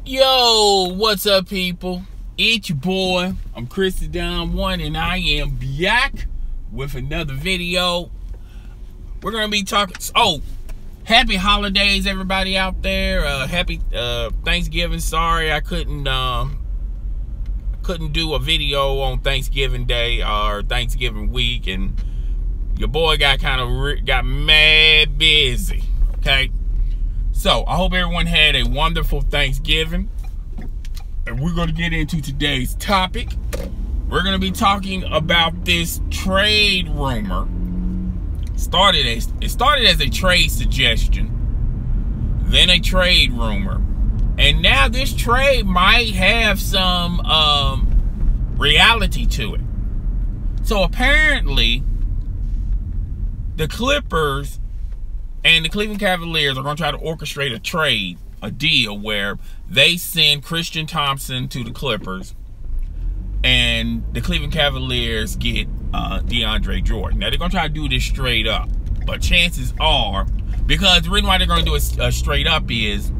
Yo, what's up, people? It's your boy. I'm Tristan 1, and I am back with another video. We're gonna be talking. Oh, happy holidays, everybody out there. Happy Thanksgiving. Sorry, I couldn't do a video on Thanksgiving Day or Thanksgiving week, and your boy got mad busy. Okay. So, I hope everyone had a wonderful Thanksgiving. And we're going to get into today's topic. We're going to be talking about this trade rumor. It started as a trade suggestion, then a trade rumor. And now this trade might have some reality to it. So, apparently, the Clippers and the Cleveland Cavaliers are going to try to orchestrate a deal where they send Tristan Thompson to the Clippers and the Cleveland Cavaliers get DeAndre Jordan. Now, they're going to try to do this straight up. But chances are, because the reason why they're going to do it straight up is,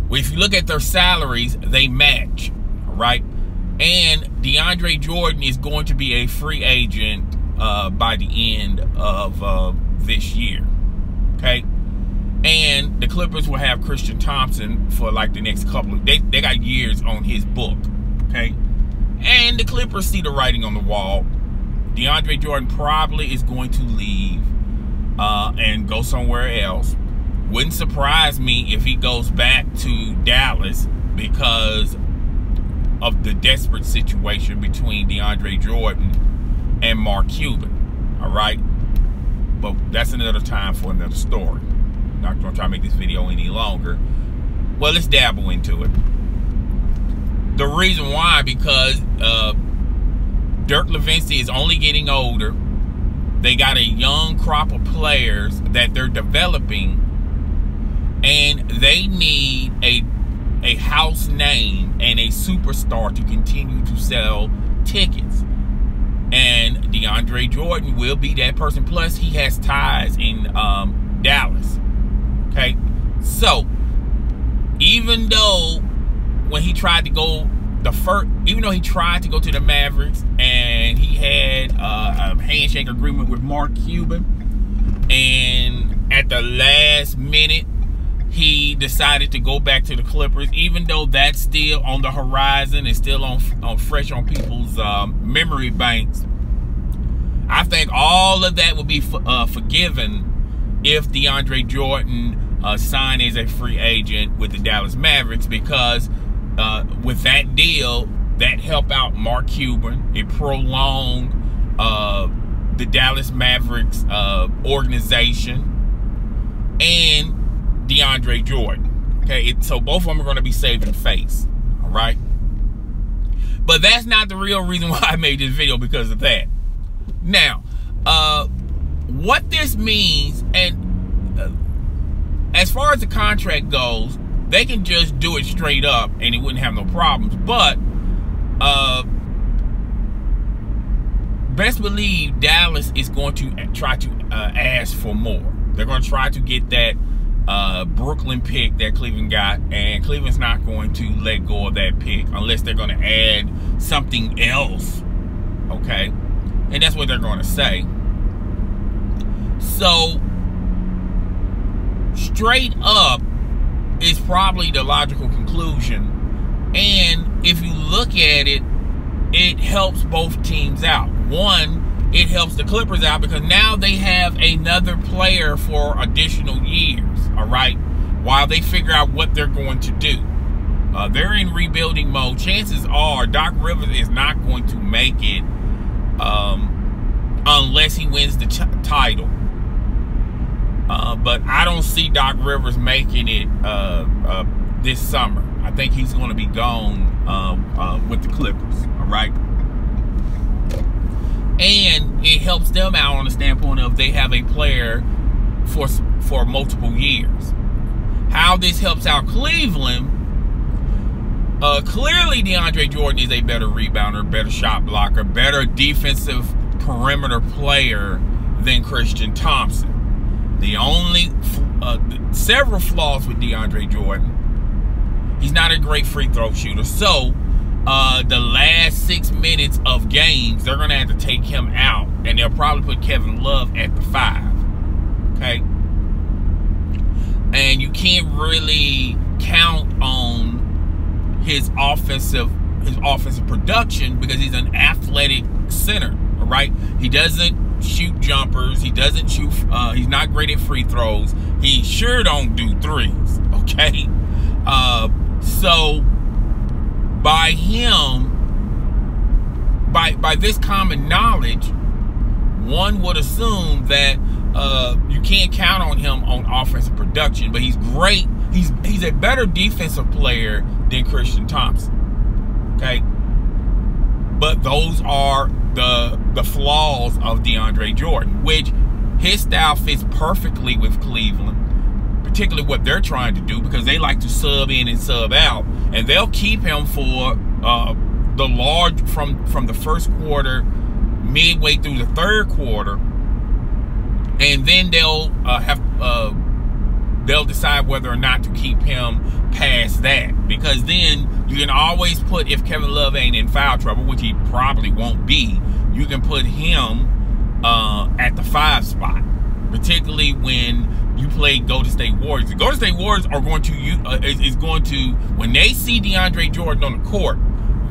if you look at their salaries, they match, right? And DeAndre Jordan is going to be a free agent by the end of this year, okay? And the Clippers will have Tristan Thompson for like the next couple of, they got years on his book, okay? And the Clippers see the writing on the wall. DeAndre Jordan probably is going to leave and go somewhere else. Wouldn't surprise me if he goes back to Dallas because of the desperate situation between DeAndre Jordan and Mark Cuban, all right? But that's another time for another story. I'm not going to try to make this video any longer. Well, let's dabble into it. The reason why, because Dirk Nowitzki is only getting older. They got a young crop of players that they're developing, and they need a house name and a superstar to continue to sell tickets. And DeAndre Jordan will be that person. Plus, he has ties in Dallas. Okay? So, even though when he tried to go even though he tried to go to the Mavericks and he had a handshake agreement with Mark Cuban, and at the last minute, he decided to go back to the Clippers, even though that's still on the horizon and still on fresh on people's memory banks. I think all of that would be forgiven if DeAndre Jordan signed as a free agent with the Dallas Mavericks, because with that deal, that helped out Mark Cuban. It prolonged the Dallas Mavericks organization and DeAndre Jordan. Okay, so both of them are going to be saving face. All right, but that's not the real reason why I made this video, because of that. Now, what this means, and as far as the contract goes, they can just do it straight up and it wouldn't have no problems. But best believe Dallas is going to try to ask for more. They're going to try to get that Brooklyn pick that Cleveland got, and Cleveland's not going to let go of that pick unless they're going to add something else, okay? And that's what they're going to say. So, straight up is probably the logical conclusion. And if you look at it, it helps both teams out. One, it helps the Clippers out because now they have another player for additional years, all right, while they figure out what they're going to do. They're in rebuilding mode. Chances are Doc Rivers is not going to make it unless he wins the title. But I don't see Doc Rivers making it this summer. I think he's going to be gone with the Clippers, all right? And it helps them out on the standpoint of they have a player for multiple years. How this helps out Cleveland, clearly DeAndre Jordan is a better rebounder, better shot blocker, better defensive perimeter player than Tristan Thompson. The only several flaws with DeAndre Jordan He's not a great free throw shooter. So the last 6 minutes of games, they're going to have to take him out, and they'll probably put Kevin Love at the 5. Okay? And you can't really count on his offensive production because he's an athletic center, all right? He doesn't shoot jumpers. He doesn't shoot, he's not great at free throws. He sure don't do threes, okay? So by him, by this common knowledge, one would assume that you can't count on him on offensive production, but he's great. He's a better defensive player than Tristan Thompson. Okay, but those are the flaws of DeAndre Jordan, which his style fits perfectly with Cleveland, particularly what they're trying to do, because they like to sub in and sub out, and they'll keep him for the large from the first quarter midway through the third quarter, and then they'll decide whether or not to keep him past that, because then you can always put, if Kevin Love ain't in foul trouble, which he probably won't be, you can put him at the 5 spot, particularly when you play Golden State Warriors. The Golden State Warriors are going to when they see DeAndre Jordan on the court,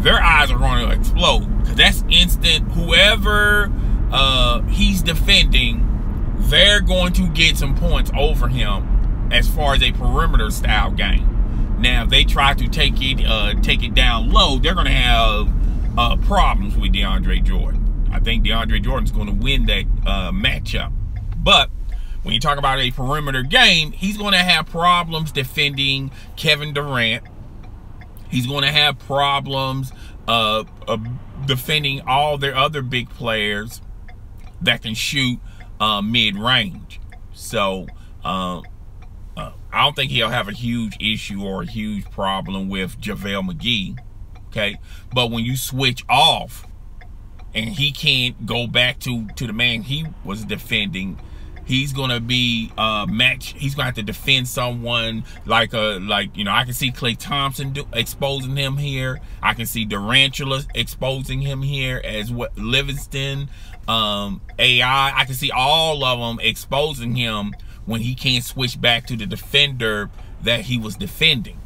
their eyes are going to explode, because that's instant. Whoever he's defending, they're going to get some points over him as far as a perimeter style game. Now, if they try to take it down low, they're going to have problems with DeAndre Jordan. I think DeAndre Jordan's going to win that matchup. But when you talk about a perimeter game, he's going to have problems defending Kevin Durant. He's going to have problems defending all their other big players that can shoot mid-range. So I don't think he'll have a huge issue or a huge problem with JaVale McGee, okay? But when you switch off and he can't go back to the man he was defending, he's gonna be he's gonna have to defend someone like I can see Klay Thompson exposing him here. I can see Durantula exposing him here, as what Livingston, I can see all of them exposing him when he can't switch back to the defender that he was defending.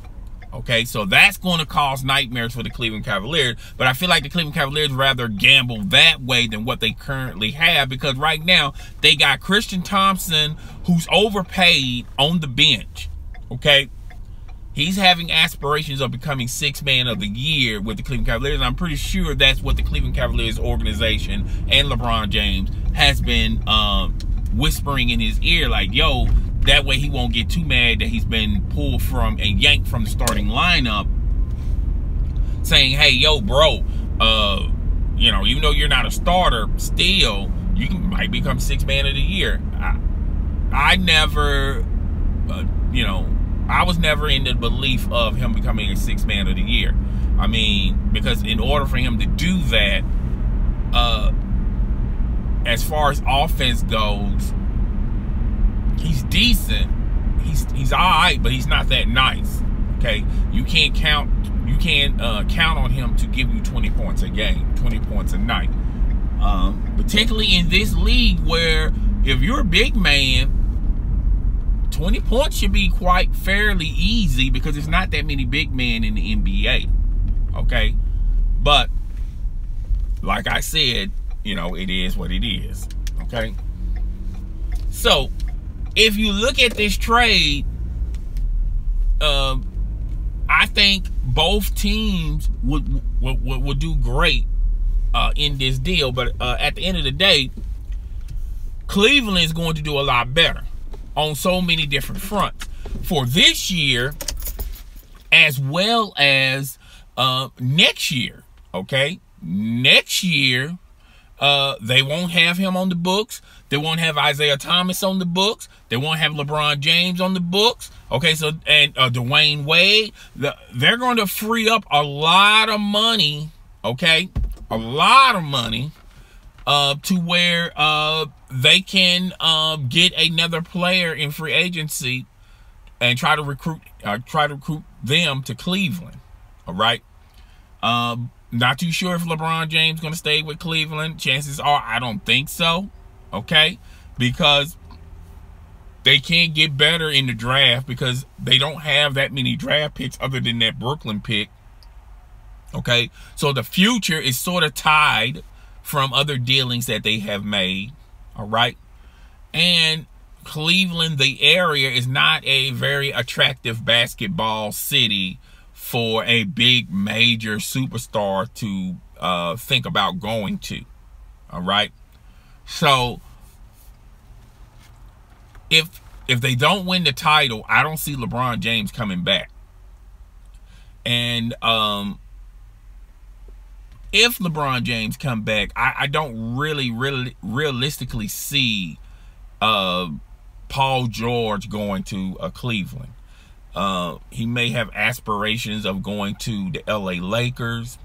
Okay, so that's going to cause nightmares for the Cleveland Cavaliers. But I feel like the Cleveland Cavaliers rather gamble that way than what they currently have, because right now they got Tristan Thompson, who's overpaid, on the bench. Okay, he's having aspirations of becoming 6th man of the year with the Cleveland Cavaliers, and I'm pretty sure that's what the Cleveland Cavaliers organization and LeBron James has been whispering in his ear, like, yo, that way he won't get too mad that he's been pulled from and yanked from the starting lineup, saying, hey, yo, bro, even though you're not a starter, still, might become 6th man of the year. I never, I was never in the belief of him becoming a 6th man of the year. I mean, because in order for him to do that, as far as offense goes, he's decent. He's all right, but he's not that nice. Okay, you can't count on him to give you 20 points a game, 20 points a night. Particularly in this league, where if you're a big man, 20 points should be quite fairly easy, because there's not that many big men in the NBA. Okay, but like I said, it is what it is. Okay, so if you look at this trade, I think both teams would do great in this deal. But at the end of the day, Cleveland is going to do a lot better on so many different fronts for this year as well as next year. Okay, next year, they won't have him on the books. They won't have Isaiah Thomas on the books. They won't have LeBron James on the books. Okay, so, and Dwayne Wade. They're going to free up a lot of money, okay? A lot of money to where they can get another player in free agency and try to recruit them to Cleveland. All right. Not too sure if LeBron James is going to stay with Cleveland. Chances are I don't think so. Okay, because they can't get better in the draft because they don't have that many draft picks other than that Brooklyn pick. Okay, so the future is sort of tied from other dealings that they have made. All right, and Cleveland, the area, is not a very attractive basketball city for a big major superstar to think about going to. All right, so if they don't win the title, I don't see LeBron James coming back. And if LeBron James come back, I don't really realistically see Paul George going to Cleveland. He may have aspirations of going to the LA Lakers.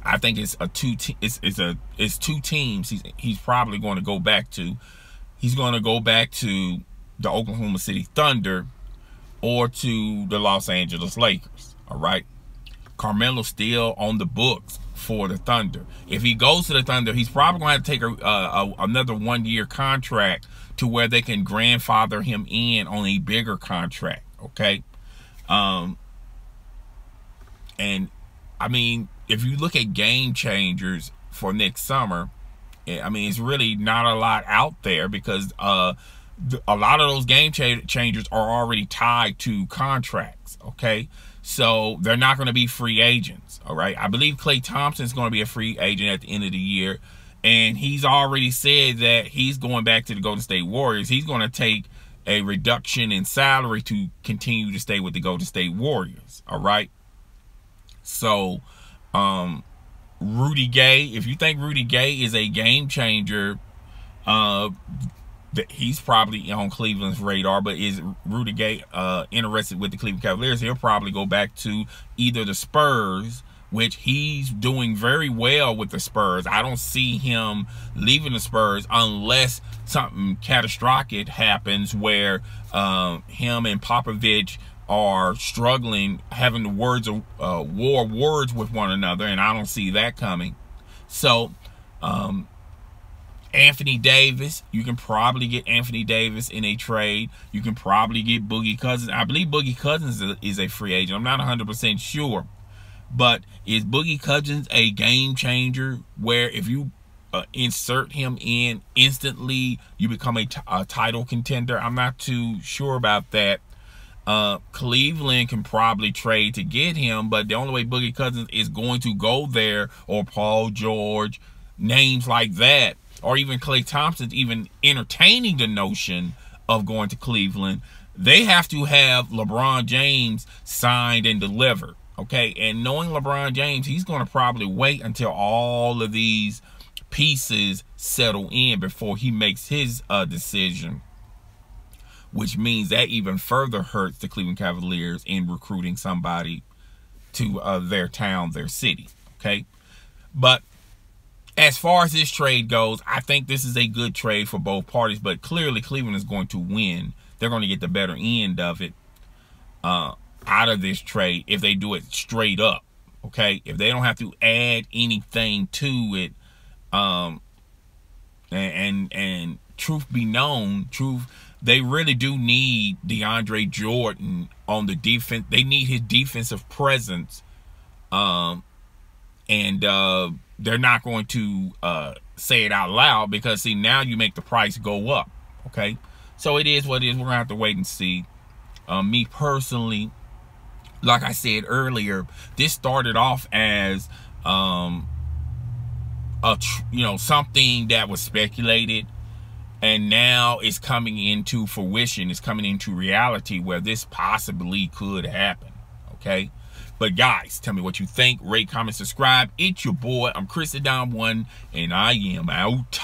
I think it's two teams he's probably going to go back to. He's going to go back to the Oklahoma City Thunder or to the Los Angeles Lakers. All right. Carmelo's still on the books for the Thunder. If he goes to the Thunder, he's probably going to have to take another 1-year contract to where they can grandfather him in on a bigger contract. Okay. And I mean, if you look at game changers for next summer, I mean, it's really not a lot out there because a lot of those game changers are already tied to contracts. Okay. So they're not going to be free agents. All right. I believe Klay Thompson is going to be a free agent at the end of the year. And he's already said that he's going back to the Golden State Warriors. He's going to take a reduction in salary to continue to stay with the Golden State Warriors. All right. So, Rudy Gay, if you think Rudy Gay is a game changer, he's probably on Cleveland's radar. But is Rudy Gay interested with the Cleveland Cavaliers? He'll probably go back to either the Spurs, which he's doing very well with the Spurs. I don't see him leaving the Spurs unless something catastrophic happens where him and Popovich are struggling, having the words of words with one another, and I don't see that coming. So Anthony Davis, you can probably get Anthony Davis in a trade. You can probably get Boogie Cousins. I believe Boogie Cousins is a free agent. I'm not 100% sure. But is Boogie Cousins a game changer where if you insert him in instantly, you become a title contender? I'm not too sure about that. Cleveland can probably trade to get him, but the only way Boogie Cousins is going to go there, or Paul George, names like that, or even Klay Thompson even entertaining the notion of going to Cleveland, they have to have LeBron James signed and delivered. Okay, and knowing LeBron James, he's going to probably wait until all of these pieces settle in before he makes his decision, which means that even further hurts the Cleveland Cavaliers in recruiting somebody to their town, their city. Okay, but as far as this trade goes, I think this is a good trade for both parties, but clearly Cleveland is going to win. They're going to get the better end of it. Out of this trade if they do it straight up. Okay, if they don't have to add anything to it, and truth be known, they really do need DeAndre Jordan on the defense. They need his defensive presence, and they're not going to say it out loud because see, now you make the price go up. Okay, so it is what it is. We're gonna have to wait and see. Me personally, like I said earlier, this started off as something that was speculated, and now it's coming into fruition. It's coming into reality where this possibly could happen. Okay, but guys, tell me what you think. Rate, comment, subscribe. It's your boy. I'm Tristan, and I am out.